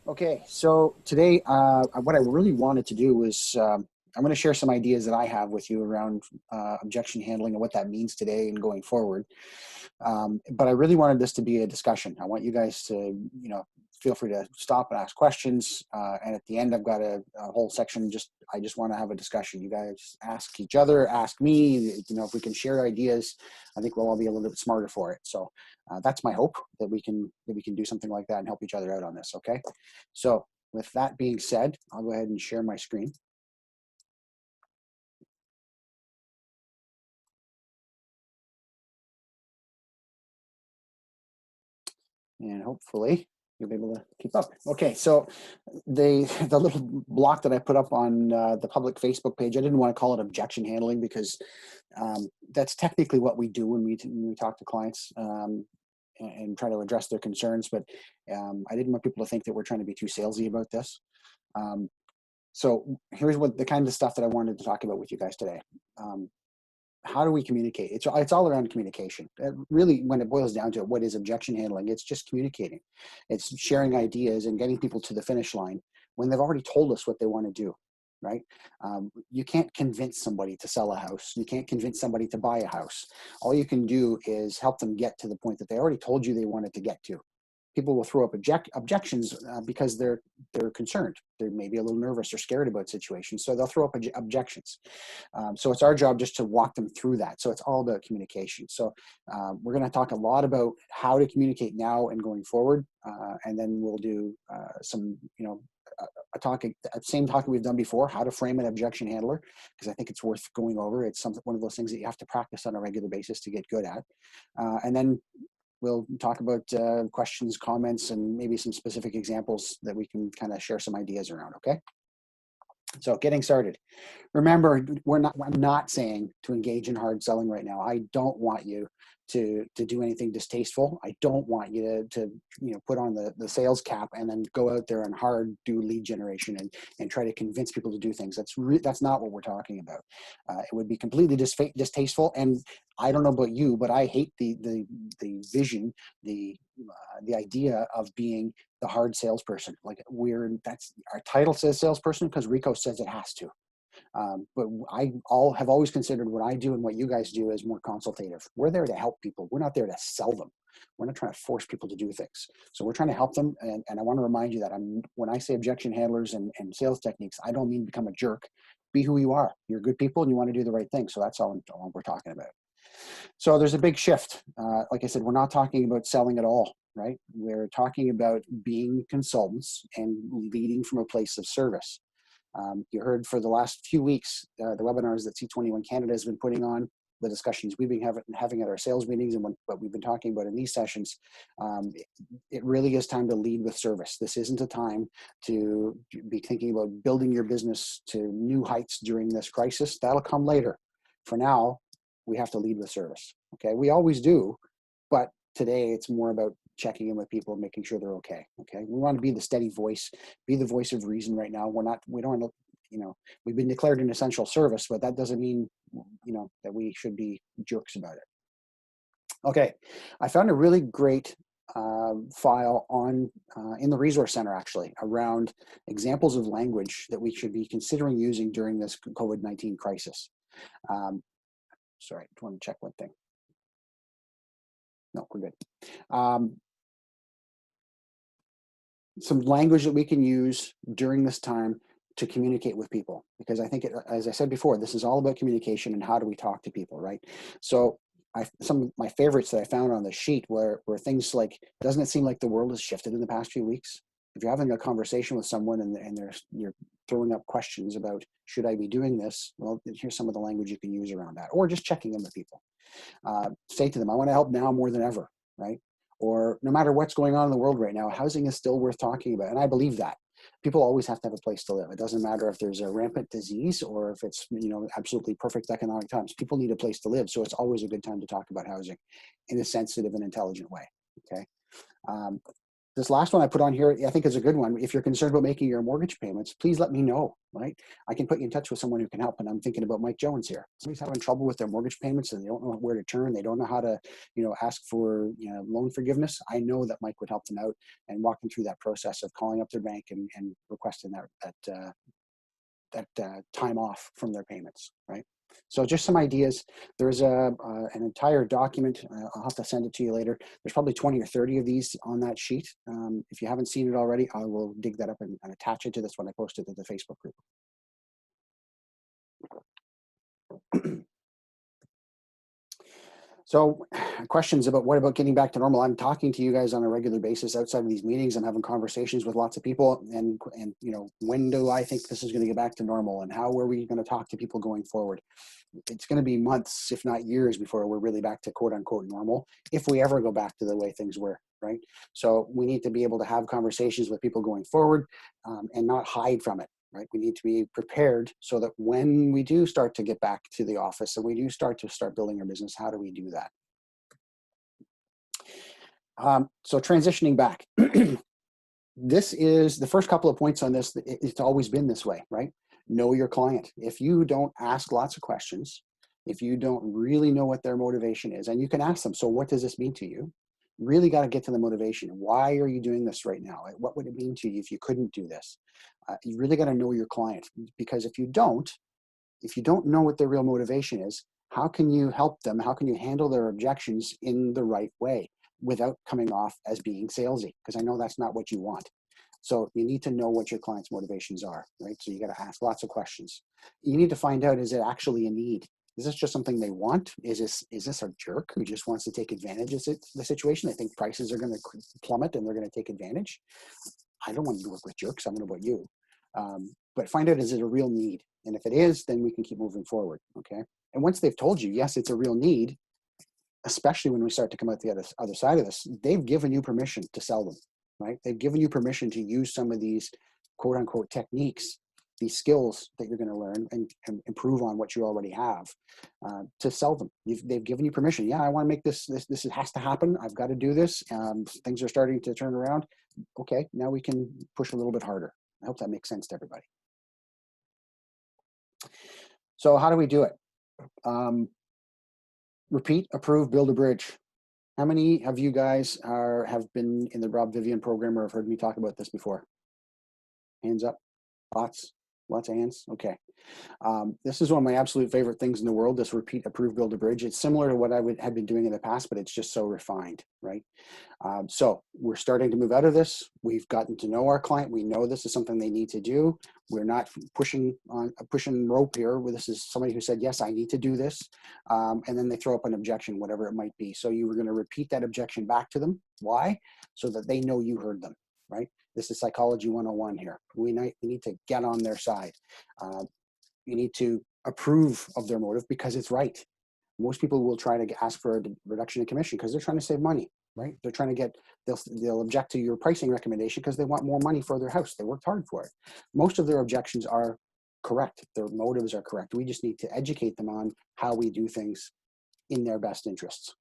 Okay, so today, what I really wanted to do was I'm going to share some ideas that I have with you around objection handling and what that means today and going forward. But I really wanted this to be a discussion. I want you guys to, feel free to stop and ask questions. And at the end, I've got a whole section. I just want to have a discussion. You guys ask each other, ask me. If we can share ideas, I think we'll all be a little bit smarter for it. So that's my hope that we can do something like that and help each other out on this. Okay. So with that being said, I'll go ahead and share my screen. And hopefully you'll be able to keep up. Okay, so the little block that I put up on the public Facebook page, I didn't want to call it objection handling because that's technically what we do when we talk to clients and try to address their concerns. But I didn't want people to think that we're trying to be too salesy about this. So here's what the kind of stuff that I wanted to talk about with you guys today. How do we communicate? It's all around communication. Really, when it boils down to it, what is objection handling? It's just communicating. It's sharing ideas and getting people to the finish line when they've already told us what they want to do, right? You can't convince somebody to sell a house. You can't convince somebody to buy a house. All you can do is help them get to the point that they already told you they wanted to get to. People will throw up objections because they're concerned. They're maybe a little nervous or scared about situations, so they'll throw up objections. So it's our job just to walk them through that. So it's all about communication. So we're going to talk a lot about how to communicate now and going forward, and then we'll do some, same talk we've done before, how to frame an objection handler, because I think it's worth going over. It's one of those things that you have to practice on a regular basis to get good at, and then we'll talk about questions, comments, and maybe some specific examples that we can kind of share some ideas around, okay? So getting started. Remember, I'm not saying to engage in hard selling right now. I don't want you to do anything distasteful. I don't want you to put on the sales cap and then go out there and hard do lead generation and try to convince people to do things. That's not what we're talking about. It would be completely distasteful. And I don't know about you, but I hate the vision, the idea of being the hard salesperson. Like that's our title says salesperson because Rico says it has to. But have always considered what I do and what you guys do as more consultative. We're there to help people. We're not there to sell them. We're not trying to force people to do things. So we're trying to help them. And I want to remind you that when I say objection handlers and sales techniques, I don't mean become a jerk. Be who you are. You're good people and you want to do the right thing. So that's all we're talking about. So there's a big shift. Like I said, we're not talking about selling at all, right? We're talking about being consultants and leading from a place of service. You heard for the last few weeks, the webinars that C21 Canada has been putting on, the discussions we've been having at our sales meetings and what we've been talking about in these sessions. It really is time to lead with service. This isn't a time to be thinking about building your business to new heights during this crisis. That'll come later. For now, we have to lead with service. Okay, we always do, but today it's more about checking in with people and making sure they're okay. Okay, we want to be the steady voice, be the voice of reason right now. We don't, we've been declared an essential service, but that doesn't mean, that we should be jerks about it. Okay, I found a really great file in the resource center actually around examples of language that we should be considering using during this COVID-19 crisis. Sorry, I want to check one thing. No, we're good. Some language that we can use during this time to communicate with people, because I think, as I said before, this is all about communication and how do we talk to people, right? So some of my favorites that I found on the sheet were things like, doesn't it seem like the world has shifted in the past few weeks? If you're having a conversation with someone and you're throwing up questions about, should I be doing this? Well, here's some of the language you can use around that, or just checking in with people. Say to them, I want to help now more than ever, right? Or no matter what's going on in the world right now, housing is still worth talking about. And I believe that. People always have to have a place to live. It doesn't matter if there's a rampant disease or if it's, absolutely perfect economic times. People need a place to live. So it's always a good time to talk about housing in a sensitive and intelligent way, okay? This last one I put on here, I think is a good one. If you're concerned about making your mortgage payments, please let me know, right? I can put you in touch with someone who can help. And I'm thinking about Mike Jones here. Somebody's having trouble with their mortgage payments and they don't know where to turn. They don't know how to, ask for, loan forgiveness. I know that Mike would help them out and walk them through that process of calling up their bank and requesting that time off from their payments, right? So just some ideas. There's an entire document. I'll have to send it to you later. There's probably 20 or 30 of these on that sheet. If you haven't seen it already, I will dig that up and attach it to this one I posted to the Facebook group. So questions about what about getting back to normal? I'm talking to you guys on a regular basis outside of these meetings. I'm having conversations with lots of people and when do I think this is going to get back to normal and how are we going to talk to people going forward? It's going to be months, if not years, before we're really back to quote unquote normal, if we ever go back to the way things were, right? So we need to be able to have conversations with people going forward and not hide from it. Right? We need to be prepared so that when we do start to get back to the office and we do start building our business, how do we do that? So transitioning back, this is the first couple of points on this. It's always been this way, right? Know your client. If you don't ask lots of questions, if you don't really know what their motivation is, and you can ask them, so what does this mean to you? Really got to get to the motivation. Why are you doing this right now? What would it mean to you if you couldn't do this? You really got to know your client, because if you don't know what their real motivation is, how can you help them? How can you handle their objections in the right way without coming off as being salesy? Because I know that's not what you want. So you need to know what your client's motivations are, right? So you got to ask lots of questions. You need to find out, is it actually a need? Is this just something they want? Is this a jerk who just wants to take advantage of the situation? They think prices are going to plummet and they're going to take advantage. I don't want to work with jerks. I don't know about you. But find out, is it a real need? And if it is, then we can keep moving forward, okay? And once they've told you, yes, it's a real need, especially when we start to come out the other side of this, they've given you permission to sell them, right? They've given you permission to use some of these quote unquote techniques, these skills that you're going to learn and improve on what you already have to sell them. They've given you permission. Yeah, I want to make this has to happen. I've got to do this. Things are starting to turn around. Okay, now we can push a little bit harder. I hope that makes sense to everybody. So how do we do it? Repeat, approve, build a bridge. How many of you guys have been in the Rob Vivian program or have heard me talk about this before? Hands up. Lots of hands. Okay. This is one of my absolute favorite things in the world, this repeat, approve, build a bridge. It's similar to what I had been doing in the past, but it's just so refined, right? So we're starting to move out of this. We've gotten to know our client. We know this is something they need to do. We're not pushing rope here. This is somebody who said, yes, I need to do this. And then they throw up an objection, whatever it might be. So you were going to repeat that objection back to them. Why? So that they know you heard them, right? This is psychology 101 here. We need to get on their side. You need to approve of their motive because it's right. Most people will try to ask for a reduction in commission because they're trying to save money, right? They're trying to they'll object to your pricing recommendation because they want more money for their house. They worked hard for it. Most of their objections are correct. Their motives are correct. We just need to educate them on how we do things in their best interests.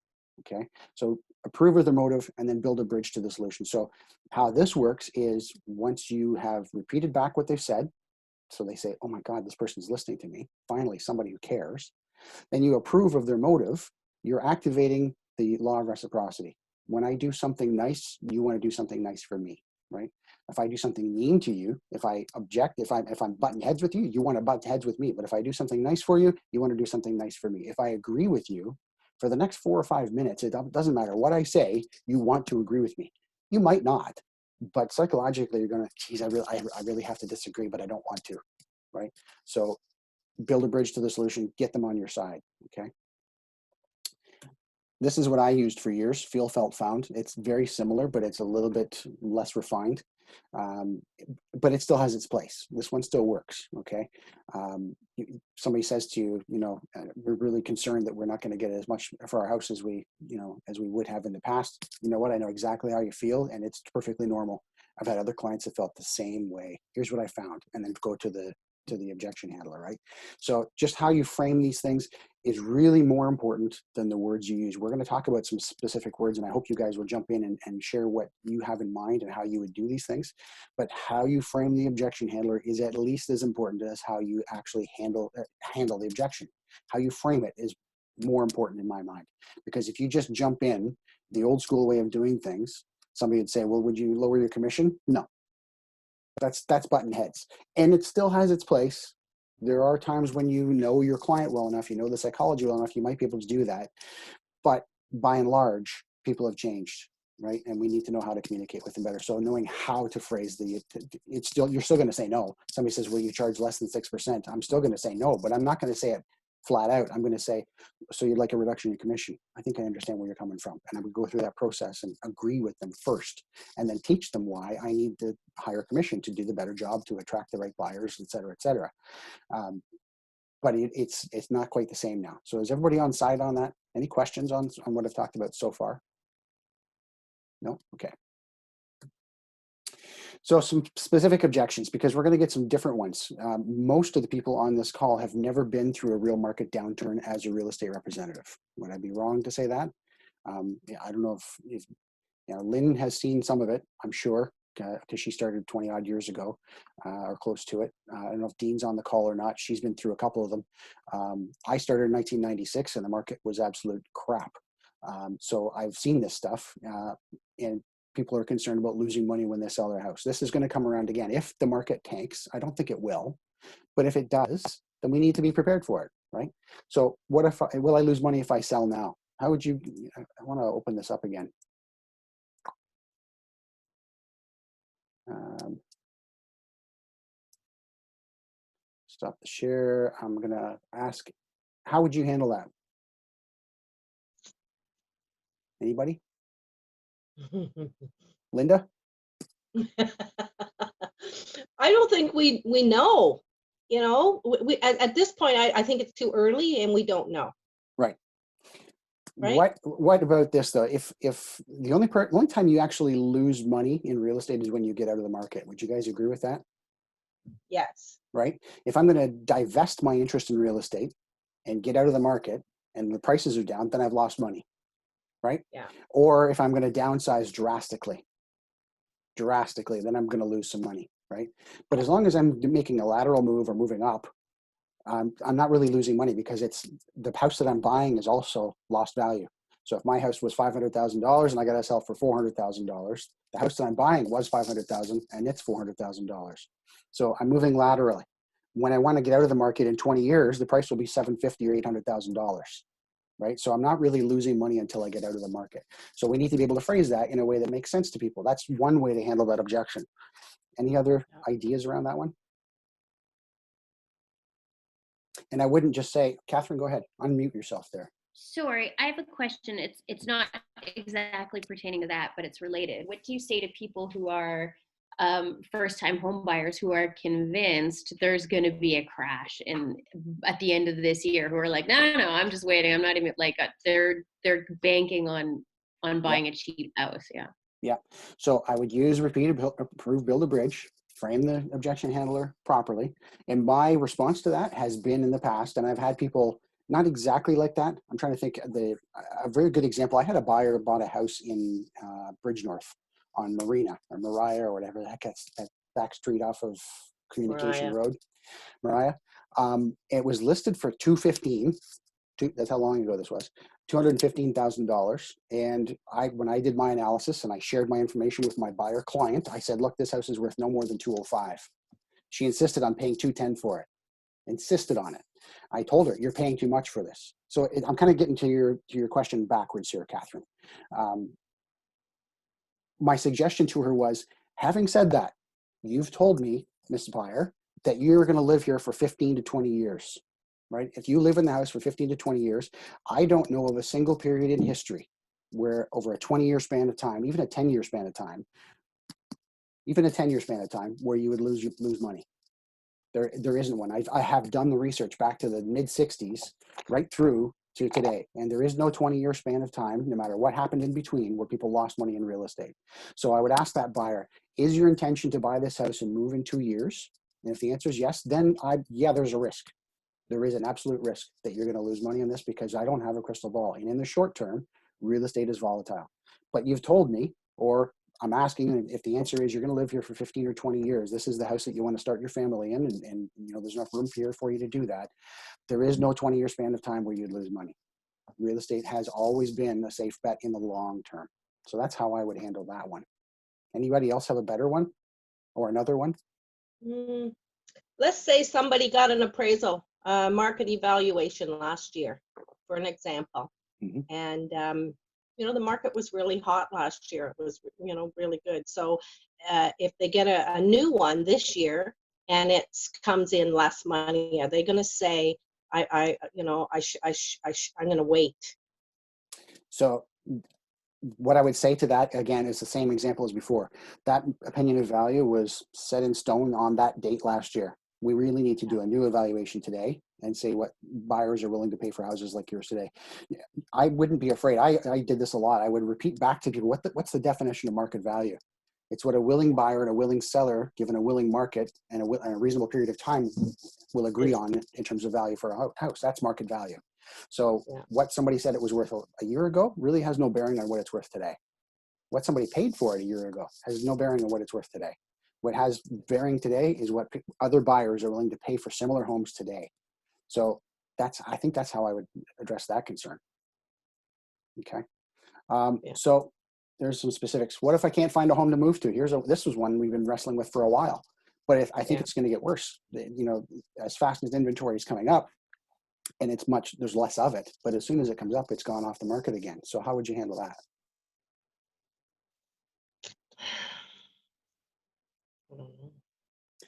Okay, so approve of the motive and then build a bridge to the solution. So how this works is once you have repeated back what they've said, so they say, oh my God, this person's listening to me. Finally, somebody who cares. Then you approve of their motive. You're activating the law of reciprocity. When I do something nice, you want to do something nice for me, right? If I do something mean to you, if I object, if I'm butting heads with you, you want to butt heads with me. But if I do something nice for you, you want to do something nice for me. If I agree with you, for the next 4 or 5 minutes, it doesn't matter what I say, you want to agree with me. You might not, but psychologically you're going to, geez, I really have to disagree, but I don't want to, right? So build a bridge to the solution, get them on your side, okay? This is what I used for years, feel, felt, found. It's very similar, but it's a little bit less refined, but it still has its place. This one still works, okay? Somebody says to you, we're really concerned that we're not going to get as much for our house as we would have in the past. You know what? I know exactly how you feel, and it's perfectly normal. I've had other clients that felt the same way. Here's what I found, and then go to the to the objection handler, right? So just how you frame these things is really more important than the words you use. We're going to talk about some specific words, and I hope you guys will jump in and share what you have in mind and how you would do these things. But how you frame the objection handler is at least as important as how you actually handle the objection. How you frame it is more important in my mind, because if you just jump in the old school way of doing things, somebody would say, well, would you lower your commission? No. That's button heads. And it still has its place. There are times when you know your client well enough, you know the psychology well enough, you might be able to do that. But by and large, people have changed, right? And we need to know how to communicate with them better. So knowing how to phrase you're still going to say no. Somebody says, well, you charge less than 6%. I'm still going to say no, but I'm not going to say it flat out. I'm going to say, so you'd like a reduction in commission? I think I understand where you're coming from. And I would go through that process and agree with them first, and then teach them why I need the higher commission to do the better job, to attract the right buyers, et cetera, et cetera. But it's not quite the same now. So is everybody on side on that? Any questions on what I've talked about so far? No? Okay. So some specific objections, because we're going to get some different ones. Most of the people on this call have never been through a real market downturn as a real estate representative. Would I be wrong to say that? Yeah, I don't know if Lynn has seen some of it, I'm sure, because she started 20 odd years ago, or close to it. I don't know if Dean's on the call or not. She's been through a couple of them. I started in 1996 and the market was absolute crap. So I've seen this stuff, and people are concerned about losing money when they sell their house. This is going to come around again. If the market tanks, I don't think it will, but if it does, then we need to be prepared for it, right? So what if will I lose money if I sell now? How would you, I want to open this up again. Stop the share. I'm going to ask, how would you handle that? Anybody? Linda? I don't think we know. You know, at this point, I think it's too early, and we don't know. Right. Right. What about this though? If the only time you actually lose money in real estate is when you get out of the market, would you guys agree with that? Yes. Right. If I'm going to divest my interest in real estate and get out of the market, and the prices are down, then I've lost money. Right. Yeah. Or if I'm going to downsize drastically, then I'm going to lose some money. Right. But as long as I'm making a lateral move or moving up, I'm not really losing money, because it's the house that I'm buying is also lost value. So if my house was $500,000 and I got to sell for $400,000, the house that I'm buying was $500,000 and it's $400,000. So I'm moving laterally. When I want to get out of the market in 20 years, the price will be $750,000 or $800,000. Right? So I'm not really losing money until I get out of the market. So we need to be able to phrase that in a way that makes sense to people. That's one way to handle that objection. Any other ideas around that one? And I wouldn't just say, Catherine, go ahead, unmute yourself there. Sorry, I have a question. It's not exactly pertaining to that, but it's related. What do you say to people who are first-time home buyers who are convinced there's going to be a crash at the end of this year, who are like, no, I'm just waiting. I'm not even like they're banking on buying a cheap house. Yeah. Yeah. So I would use repeat, approve, build a bridge, frame the objection handler properly. And my response to that has been in the past, and I've had people not exactly like that. I'm trying to think a very good example. I had a buyer bought a house in Bridgenorth on Marina or Mariah or whatever the heck, that's that back street off of Communication Road, Mariah. It was listed for $215,000. That's how long ago this was. $215,000. And when I did my analysis and I shared my information with my buyer client, I said, look, this house is worth no more than $205,000. She insisted on paying $210,000 for it. Insisted on it. I told her, you're paying too much for this. So I'm kind of getting to your question backwards here, Catherine. My suggestion to her was, having said that, you've told me, Mrs. Buyer, that you're going to live here for 15 to 20 years, right? If you live in the house for 15 to 20 years, I don't know of a single period in history where over a 20-year span of time, even a 10-year span of time, where you would lose money. There isn't one. I have done the research back to the mid-60s right through to today, and there is no 20-year span of time, no matter what happened in between, where people lost money in real estate. So I would ask that buyer, is your intention to buy this house and move in 2 years, And if the answer is yes, then yeah, there's a risk. There is an absolute risk that you're going to lose money on this because I don't have a crystal ball. And in the short term, real estate is volatile. But you've told me, or I'm asking, if the answer is you're going to live here for 15 or 20 years, this is the house that you want to start your family in, and you know there's enough room here for you to do that. There is no 20-year span of time where you'd lose money. Real estate has always been a safe bet in the long term. So that's how I would handle that one. Anybody else have a better one or another one? Let's say somebody got an appraisal, market evaluation last year, for an example. And, you know, the market was really hot last year. It was, you know, really good. So if they get a new one this year and it comes in less money, are they going to say, I'm going to wait? So what I would say to that, again, is the same example as before. That opinion of value was set in stone on that date last year. We really need to do a new evaluation today and say what buyers are willing to pay for houses like yours today. I wouldn't be afraid. I did this a lot. I would repeat back to people, what's the definition of market value? It's what a willing buyer and a willing seller, given a willing market and a reasonable period of time, will agree on in terms of value for a house. That's market value. So what somebody said it was worth a year ago really has no bearing on what it's worth today. What somebody paid for it a year ago has no bearing on what it's worth today. What has bearing today is what other buyers are willing to pay for similar homes today. So I think that's how I would address that concern. Okay. So there's some specifics. What if I can't find a home to move to? This was one we've been wrestling with for a while, but I think it's going to get worse. You know, as fast as inventory is coming up, and there's less of it, but as soon as it comes up, it's gone off the market again. So how would you handle that?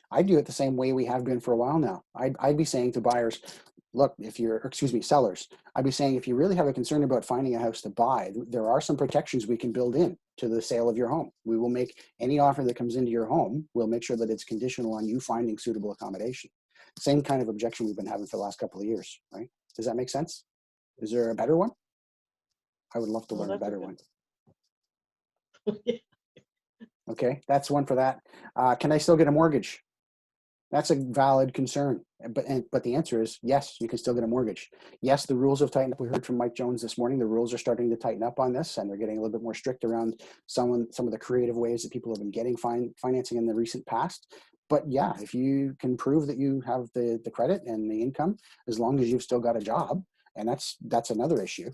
I do it the same way we have been for a while now. I'd be saying to buyers, look, sellers, I'd be saying, if you really have a concern about finding a house to buy, there are some protections we can build in to the sale of your home. We will make any offer that comes into your home, we'll make sure that it's conditional on you finding suitable accommodation. Same kind of objection we've been having for the last couple of years, right? Does that make sense? Is there a better one? I would love to learn a better one. Okay, that's one for that. Can I still get a mortgage? That's a valid concern, but the answer is yes, you can still get a mortgage. Yes, the rules have tightened up. We heard from Mike Jones this morning. The rules are starting to tighten up on this, and they're getting a little bit more strict around some of the creative ways that people have been getting financing in the recent past. But yeah, if you can prove that you have the credit and the income, as long as you've still got a job, and that's another issue.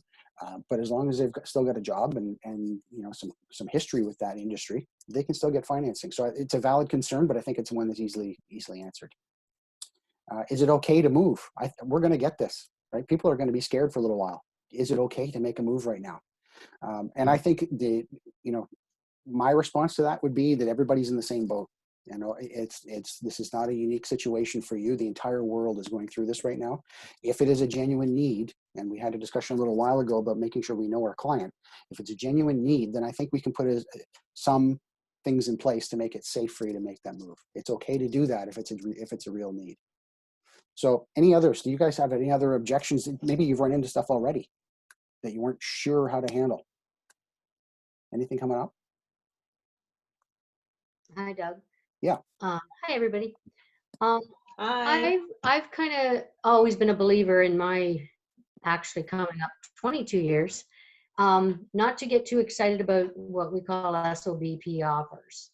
But as long as they've still got a job and you know some history with that industry, they can still get financing. So it's a valid concern, but I think it's one that's easily answered. Is it okay to move? We're going to get this, right? People are going to be scared for a little while. Is it okay to make a move right now? And I think my response to that would be that everybody's in the same boat. You know, this is not a unique situation for you. The entire world is going through this right now. If it is a genuine need, and we had a discussion a little while ago about making sure we know our client, if it's a genuine need, then I think we can put some things in place to make it safe for you to make that move. It's okay to do that if it's a real need. So any others? Do you guys have any other objections? Maybe you've run into stuff already that you weren't sure how to handle. Anything coming up? Hi, Doug. Yeah. Hi, everybody. Hi. I've kind of always been a believer in my actually coming up 22 years, not to get too excited about what we call SOBP offers.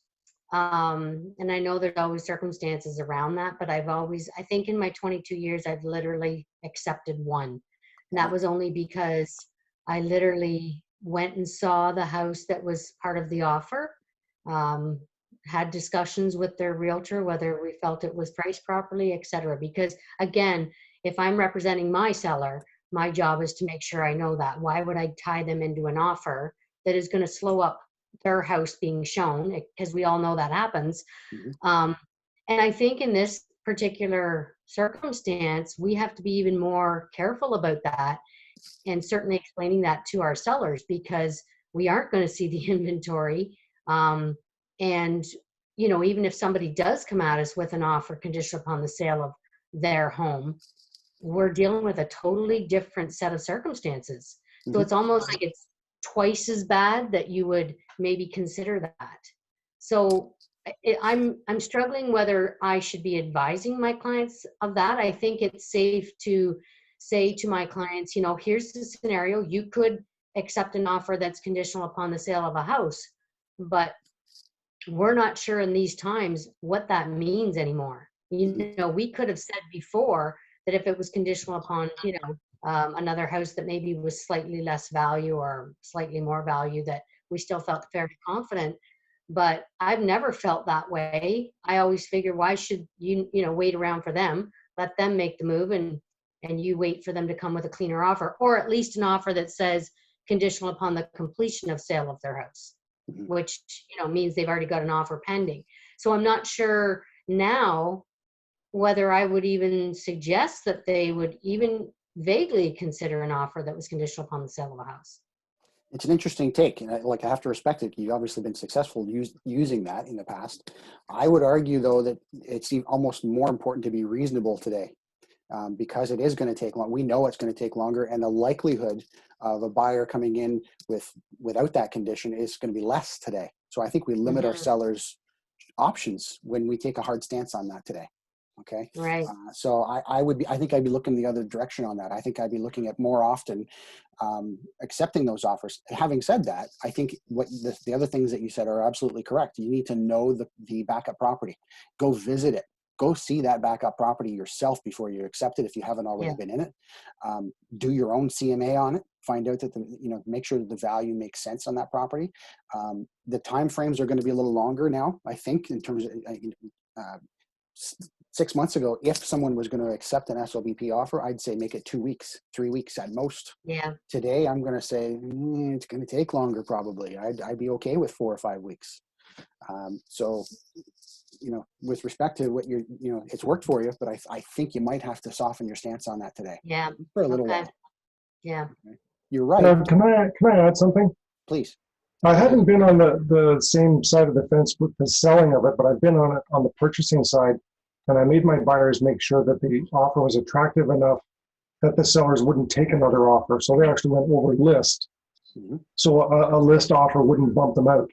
And I know there's always circumstances around that, but I think in my 22 years, I've literally accepted one. And that was only because I literally went and saw the house that was part of the offer, had discussions with their realtor, whether we felt it was priced properly, et cetera. Because again, if I'm representing my seller, my job is to make sure I know that. Why would I tie them into an offer that is going to slow up their house being shown? Because we all know that happens. Mm-hmm. And I think in this particular circumstance, we have to be even more careful about that, and certainly explaining that to our sellers, because we aren't going to see the inventory. And, you know, even if somebody does come at us with an offer conditional upon the sale of their home, we're dealing with a totally different set of circumstances. Mm-hmm. So it's almost like it's twice as bad that you would maybe consider that. So I'm struggling whether I should be advising my clients of that. I think it's safe to say to my clients, you know, here's the scenario. You could accept an offer that's conditional upon the sale of a house, but we're not sure in these times what that means anymore. You know, we could have said before that if it was conditional upon, you know, another house that maybe was slightly less value or slightly more value, that we still felt fairly confident. But I've never felt that way. I always figure, why should you, you know, wait around for them? Let them make the move, and you wait for them to come with a cleaner offer, or at least an offer that says conditional upon the completion of sale of their house, which, you know, means they've already got an offer pending. So I'm not sure now whether I would even suggest that they would even vaguely consider an offer that was conditional upon the sale of a house. It's an interesting take, and I have to respect it. You've obviously been successful using that in the past. I would argue, though, that it's almost more important to be reasonable today, because it is going to take long. We know it's going to take longer, and the likelihood of a buyer coming in without that condition is going to be less today. So I think we limit our sellers' options when we take a hard stance on that today. Okay. Right. So I think I'd be looking the other direction on that. I think I'd be looking at more often accepting those offers. Having said that, I think the other things that you said are absolutely correct. You need to know the backup property. Go visit it. Go see that backup property yourself before you accept it if you haven't already been in it. Do your own CMA on it. Find out that make sure that the value makes sense on that property. The time frames are going to be a little longer now, I think, in terms of 6 months ago, if someone was going to accept an SOBP offer, I'd say make it 2 weeks, 3 weeks at most. Yeah. Today, I'm going to say it's going to take longer probably. I'd be okay with 4 or 5 weeks. So, with respect to what it's worked for you, but I think you might have to soften your stance on that today. Yeah. For a little while. Yeah. Okay. You're right. Can I add something? Please. I haven't been on the same side of the fence with the selling of it, but I've been on it on the purchasing side. And I made my buyers make sure that the offer was attractive enough that the sellers wouldn't take another offer. So they actually went over list. So a list offer wouldn't bump them out.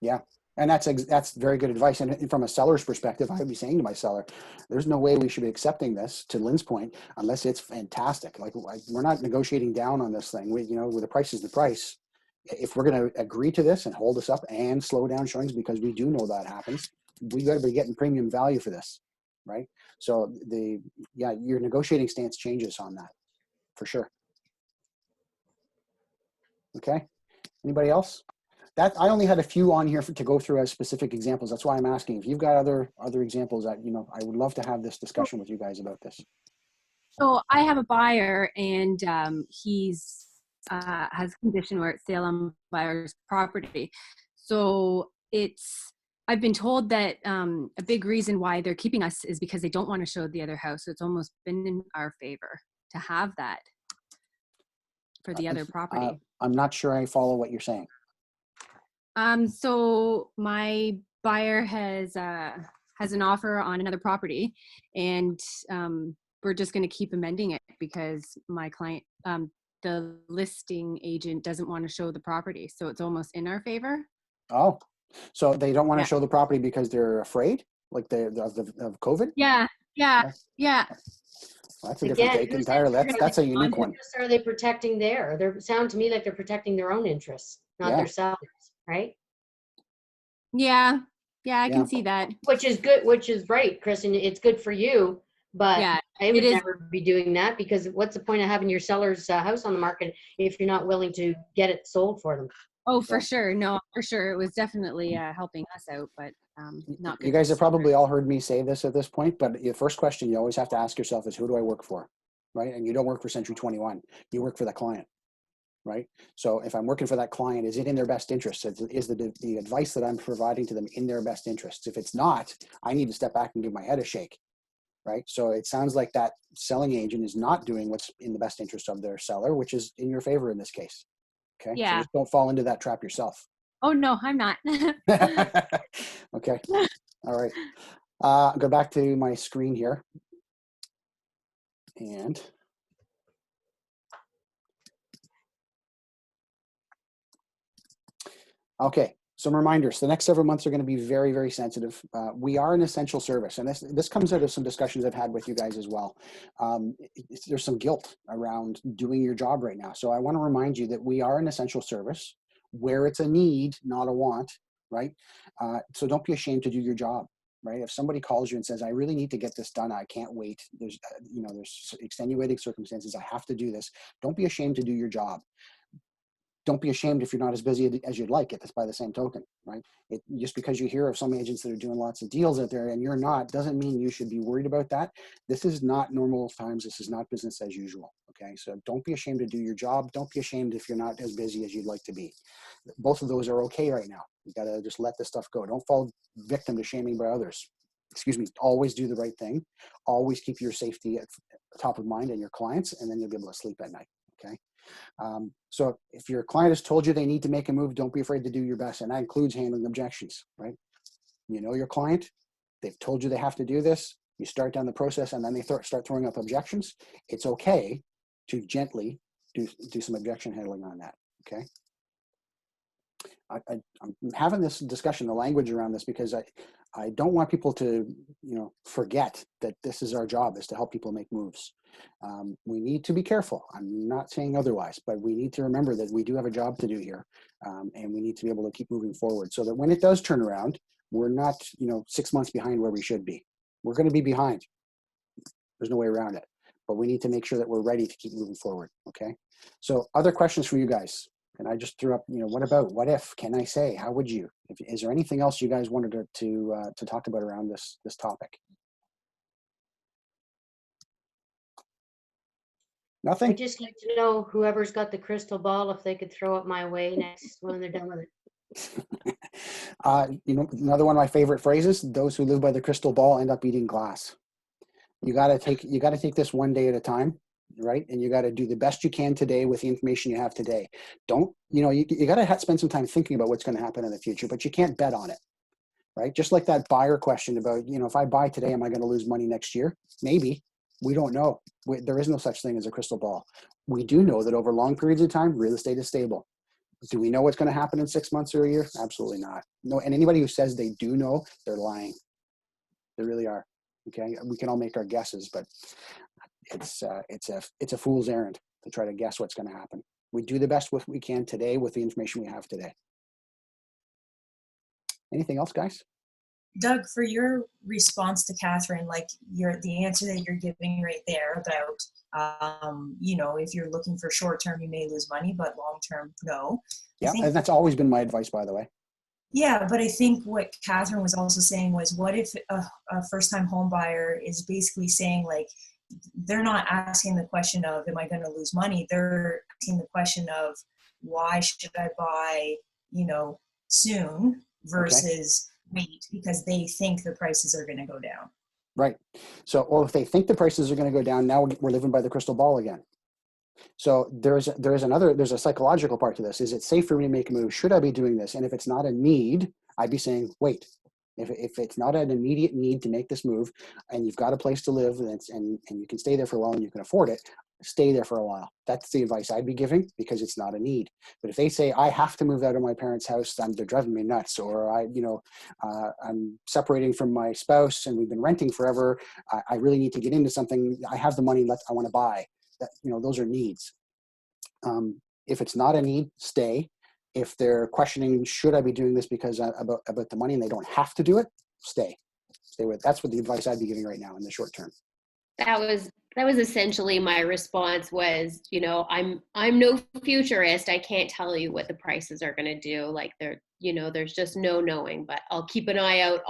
Yeah. And that's very good advice. And from a seller's perspective, I would be saying to my seller, there's no way we should be accepting this, to Lynn's point, unless it's fantastic. Like we're not negotiating down on this thing. Where the price is the price. If we're going to agree to this and hold us up and slow down showings, because we do know that happens, we got to be getting premium value for this. Right. So your negotiating stance changes on that for sure. Okay. Anybody else? That I only had a few on here to go through as specific examples. That's why I'm asking. If you've got other examples that, I would love to have this discussion with you guys about this. So I have a buyer, and he's has a condition where it's sale on buyer's property. So I've been told that a big reason why they're keeping us is because they don't want to show the other house. So it's almost been in our favor to have that for the other property. I'm not sure I follow what you're saying. So my buyer has an offer on another property, and we're just going to keep amending it because my client, the listing agent, doesn't want to show the property. So it's almost in our favor. Oh. So they don't want to show the property because they're afraid, like of COVID? Yeah. Well, that's a different take entirely. That's a unique one. Are they protecting They sound to me like they're protecting their own interests, not their sellers, right? Yeah, I can see that. Which is good, which is right, Chris, and it's good for you. But I would never be doing that, because what's the point of having your seller's house on the market if you're not willing to get it sold for them? Oh, for sure. No, for sure. It was definitely helping us out, but not good. You guys have probably all heard me say this at this point, but the first question you always have to ask yourself is, who do I work for? Right? And you don't work for Century 21. You work for the client. Right? So if I'm working for that client, is it in their best interest? Is the advice that I'm providing to them in their best interests? If it's not, I need to step back and give my head a shake. Right? So it sounds like that selling agent is not doing what's in the best interest of their seller, which is in your favor in this case. Okay. Yeah. So just don't fall into that trap yourself. Oh, no, I'm not. Okay. All right. Go back to my screen here. And okay. Some reminders. The next several months are going to be very, very sensitive. We are an essential service, and this comes out of some discussions I've had with you guys as well. There's some guilt around doing your job right now. So I want to remind you that we are an essential service where it's a need, not a want, right? So don't be ashamed to do your job, right? If somebody calls you and says, I really need to get this done, I can't wait. There's extenuating circumstances. I have to do this. Don't be ashamed to do your job. Don't be ashamed if you're not as busy as you'd like it. That's by the same token, right? Just because you hear of some agents that are doing lots of deals out there and you're not, doesn't mean you should be worried about that. This is not normal times. This is not business as usual, okay? So don't be ashamed to do your job. Don't be ashamed if you're not as busy as you'd like to be. Both of those are okay right now. You gotta just let this stuff go. Don't fall victim to shaming by others. Excuse me, always do the right thing. Always keep your safety at top of mind and your clients, and then you'll be able to sleep at night, okay? So if your client has told you they need to make a move, don't be afraid to do your best. And that includes handling objections, right? You know your client, they've told you they have to do this. You start down the process and then they start throwing up objections. It's okay to gently do some objection handling on that, okay? I'm having this discussion, the language around this, because I don't want people to, forget that this is our job, is to help people make moves. We need to be careful. I'm not saying otherwise, but we need to remember that we do have a job to do here, and we need to be able to keep moving forward so that when it does turn around, we're not, 6 months behind where we should be. We're going to be behind. There's no way around it, but we need to make sure that we're ready to keep moving forward. Okay. So other questions from you guys? And I just threw up, what about, what if, can I say, how would you? Is there anything else you guys wanted to talk about around this topic? Nothing? I'd just like to know whoever's got the crystal ball, if they could throw it my way next when they're done with it. Another one of my favorite phrases, those who live by the crystal ball end up eating glass. You got to take this one day at a time, right? And you got to do the best you can today with the information you have today. Don't, you got to spend some time thinking about what's going to happen in the future, but you can't bet on it, right? Just like that buyer question about, if I buy today, am I going to lose money next year? Maybe. We don't know. There is no such thing as a crystal ball. We do know that over long periods of time, real estate is stable. Do we know what's going to happen in 6 months or a year? Absolutely not. No. And anybody who says they do know, they're lying. They really are. Okay. We can all make our guesses, but it's a fool's errand to try to guess what's going to happen. We do the best we can today with the information we have today. Anything else, guys? Doug, for your response to Catherine, like the answer that you're giving right there about, if you're looking for short term, you may lose money, but long term, no. Yeah, and that's always been my advice, by the way. Yeah, but I think what Catherine was also saying was, what if a first-time home buyer is basically saying, like, they're not asking the question of, am I going to lose money? They're asking the question of, why should I buy, soon versus wait, because they think the prices are going to go down. Right. So, or if they think the prices are going to go down, now we're living by the crystal ball again. So there's a psychological part to this. Is it safe for me to make a move? Should I be doing this? And if it's not a need, I'd be saying, wait. If it's not an immediate need to make this move, and you've got a place to live, and you can stay there for a while and you can afford it, stay there for a while. That's the advice I'd be giving, because it's not a need. But if they say, I have to move out of my parents' house, they're driving me nuts, or I'm separating from my spouse and we've been renting forever, I really need to get into something, I have the money, I want to buy. That, those are needs. If it's not a need, stay. If they're questioning, should I be doing this because about the money, and they don't have to do it, stay with. That's what the advice I'd be giving right now in the short term. That was essentially my response was, I'm no futurist. I can't tell you what the prices are going to do. Like there's just no knowing, but I'll keep an eye out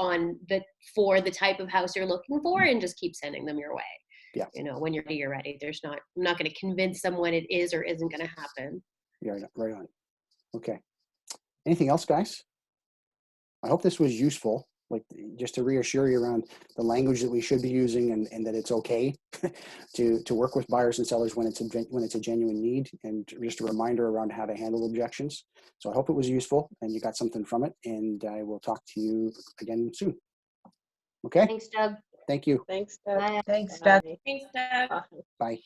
for the type of house you're looking for and just keep sending them your way. Yeah. When you're ready, I'm not going to convince them when it is or isn't going to happen. Yeah, right on. Okay. Anything else, guys? I hope this was useful, like just to reassure you around the language that we should be using, and that it's okay to work with buyers and sellers when it's a genuine need, and just a reminder around how to handle objections. So I hope it was useful and you got something from it, and I will talk to you again soon. Okay? Thanks, Doug. Thank you. Thanks, Doug. Bye. Thanks, Doug. Thanks, Doug. Bye.